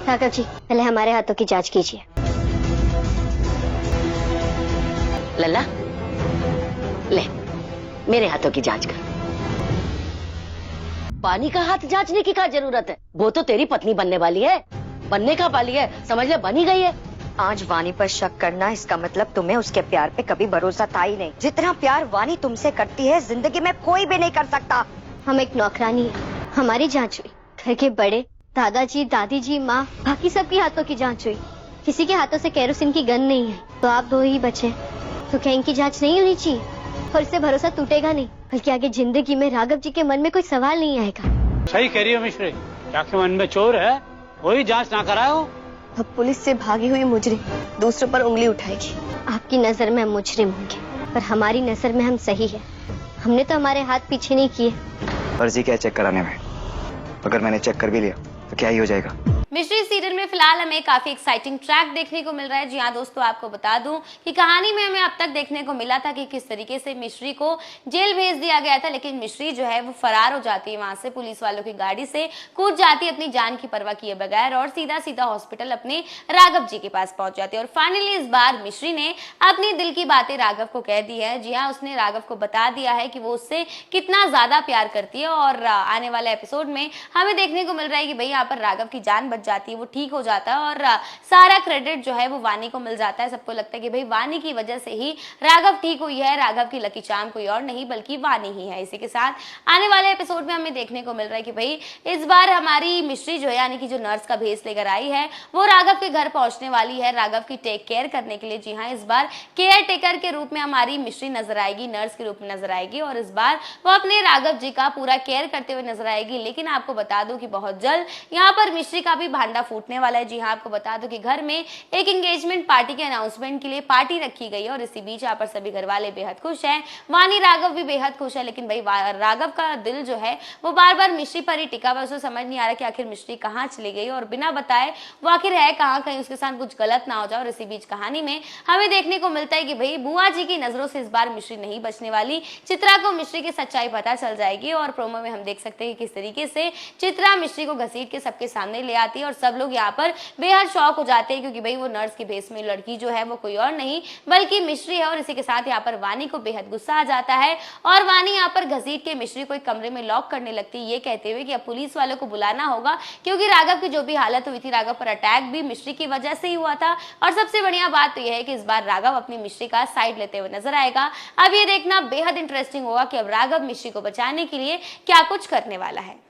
राघव जी, पहले हमारे हाथों की जांच कीजिए। लल्ला, ले मेरे हाथों की जांच कर। पानी का हाथ जांचने की क्या जरूरत है? वो तो तेरी पत्नी बनने वाली है, बनने का वाली है, समझ ले, बनी गई है। आज वानी पर शक करना, इसका मतलब तुम्हें उसके प्यार पे कभी भरोसा था ही नहीं। जितना प्यार वानी तुमसे करती है जिंदगी में कोई भी नहीं कर सकता। हम एक नौकरानी है, हमारी जांच हुई। घर के बड़े, दादाजी, दादी जी, माँ, बाकी सबके हाथों की जांच हुई। किसी के हाथों से केरोसिन की गंध नहीं है, तो आप दो ही बचे। तो क्या इनकी जांच नहीं होनी चाहिए? और इससे भरोसा टूटेगा नहीं, बल्कि आगे जिंदगी में राघव जी के मन में कोई सवाल नहीं आएगा। सही कह रही हो मिश्री, क्या के मन में चोर है वही जांच ना कराओ। अब पुलिस से भागी हुई मुजरिम दूसरों पर उंगली उठाएगी। आपकी नजर में हम मुजरिम होंगे, पर हमारी नजर में हम सही है। हमने तो हमारे हाथ पीछे नहीं किए। फर्जी क्या चेक कराने में? अगर मैंने चेक कर भी लिया तो क्या ही हो जाएगा? मिश्री सीरियल में फिलहाल हमें काफी एक्साइटिंग ट्रैक देखने को मिल रहा है। जी हाँ दोस्तों, आपको बता दूं कि कहानी में हमें अब तक देखने को मिला था कि किस तरीके से मिश्री को जेल भेज दिया गया था, लेकिन मिश्री जो है वो फरार हो जाती है वहां से, पुलिस वालों की गाड़ी से कूद जाती है अपनी जान की परवाह किए बगैर और सीधा सीधा हॉस्पिटल अपने राघव जी के पास पहुंच जाती है। और फाइनली इस बार मिश्री ने अपनी दिल की बातें राघव को कह दी है। जी हाँ, उसने राघव को बता दिया है कि वो उससे कितना ज्यादा प्यार करती है। और आने वाले एपिसोड में हमें देखने को मिल रहा है कि भाई यहाँ पर राघव की जान बच जाती है, वो ठीक हो जाता है और सारा क्रेडिट जो है वो वानी को मिल जाता है। सबको लगता है कि भाई वानी की वजह से ही राघव ठीक हुई है, राघव की लकी चार्म कोई और नहीं बल्कि वानी ही है। इसी के साथ आने वाले एपिसोड में हमें देखने को मिल रहा है कि भाई इस बार हमारी मिश्री जो है, यानी कि जो नर्स का भेस लेकर आई है, वो राघव के घर पहुंचने वाली है राघव की टेक केयर करने के लिए। जी हाँ, इस बार केयर टेकर के रूप में हमारी मिश्री नजर आएगी, नर्स के रूप में नजर आएगी और इस बार वो अपने राघव जी का पूरा केयर करते हुए नजर आएगी। लेकिन आपको बता दूं कि बहुत जल्द यहाँ पर मिश्री का भी भांडा फूटने वाला है। जी हाँ, आपको बता दूं कि घर में एक एंगेजमेंट पार्टी के अनाउंसमेंट के लिए पार्टी रखी गई है और इसी बीच यहाँ पर सभी घर वाले बेहद खुश हैं, वानी राघव भी बेहद खुश है। लेकिन भाई राघव का दिल जो है वो बार बार मिश्री पर ही टिका हुआ, उसे समझ नहीं आ रहा कि आखिर मिश्री कहाँ चली गई और बिना बताए वो आखिर है कहाँ, कहीं उसके साथ कुछ गलत ना हो जाए। और इसी बीच कहानी में हमें देखने को मिलता है कि भाई बुआ जी की नजरों से इस बार मिश्री नहीं बचने वाली, चित्रा को मिश्री की सच्चाई पता चल जाएगी। और प्रोमो में हम देख सकते हैं कि किस तरीके से चित्रा मिश्री को घसीट के सबके सामने ले आती है और सब लोग यहाँ पर बेहद शौक हो जाते हैं क्योंकि भाई वो नर्स के भेस में लड़की जो है वो कोई और नहीं बल्कि मिश्री है। और इसी के साथ यहाँ पर वानी को बेहद गुस्सा आ जाता है और वानी यहाँ पर घसीट के मिश्री को एक कमरे में लॉक करने लगती है, ये कहते हुए कि अब पुलिस वालों को बुलाना होगा क्योंकि राघव की जो भी हालत हुई थी, राघव पर अटैक भी मिश्री की वजह से ही हुआ था। और सबसे बढ़िया बात तो यह है कि इस बार राघव अपनी मिश्री का साइड लेते हुए नजर आएगा। अब ये देखना बेहद इंटरेस्टिंग होगा कि अब राघव मिश्री को बचाने के लिए क्या कुछ करने वाला है।